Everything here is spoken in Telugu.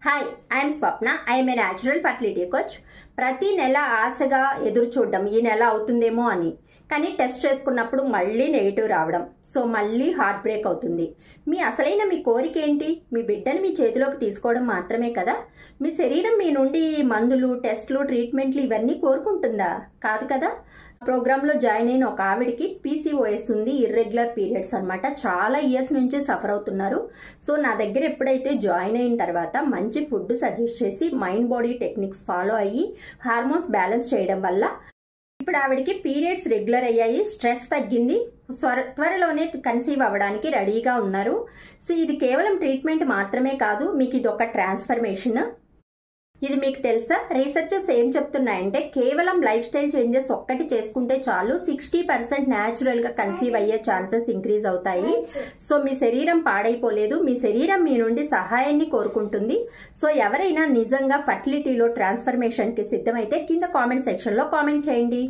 Hi I'm Swapna. I'm a natural fertility coach. ప్రతి నెల ఆశగా ఎదురు చూడడం ఈ నెల అవుతుందేమో అని, కానీ టెస్ట్ చేసుకున్నప్పుడు మళ్ళీ నెగిటివ్ రావడం, సో మళ్ళీ హార్ట్ బ్రేక్ అవుతుంది. మీ అసలైన మీ కోరిక ఏంటి? మీ బిడ్డని మీ చేతిలోకి తీసుకోవడం మాత్రమే కదా. మీ శరీరం మీ నుండి మందులు, టెస్టులు, ట్రీట్మెంట్లు ఇవన్నీ కోరుకుంటుందా? కాదు కదా. ప్రోగ్రాంలో జాయిన్ అయిన ఒక ఆవిడికి పీసీఓఎస్ ఉంది, ఇర్రెగ్యులర్ పీరియడ్స్ అనమాట. చాలా ఇయర్స్ నుంచి సఫర్ అవుతున్నారు. సో నా దగ్గర ఎప్పుడైతే జాయిన్ అయిన తర్వాత మంచి ఫుడ్ సజెస్ట్ చేసి మైండ్ బాడీ టెక్నిక్స్ ఫాలో అయ్యి హార్మోన్స్ బ్యాలెన్స్ చేయడం వల్ల ఇప్పుడు ఆవిడికి పీరియడ్స్ రెగ్యులర్ అయ్యాయి, స్ట్రెస్ తగ్గింది, త్వరలోనే కన్సీవ్ అవ్వడానికి రెడీగా ఉన్నారు. సో ఇది కేవలం ట్రీట్మెంట్ మాత్రమే కాదు, మీకు ఇది ఒక ట్రాన్స్ఫర్మేషన్. ఇది మీకు తెలుసా? రీసెర్చర్స్ ఏం చెప్తున్నాయంటే కేవలం లైఫ్ స్టైల్ చేంజెస్ ఒక్కటి చేసుకుంటే చాలు 60% న్యాచురల్ గా కన్సీవ్ అయ్యే ఛాన్సెస్ ఇంక్రీజ్ అవుతాయి. సో మీ శరీరం పాడైపోలేదు, మీ శరీరం మీ నుండి సహాయాన్ని కోరుకుంటుంది. సో ఎవరైనా నిజంగా ఫర్టిలిటీలో ట్రాన్స్ఫర్మేషన్ కి సిద్ధమైతే కింద కామెంట్ సెక్షన్ లో కామెంట్ చేయండి.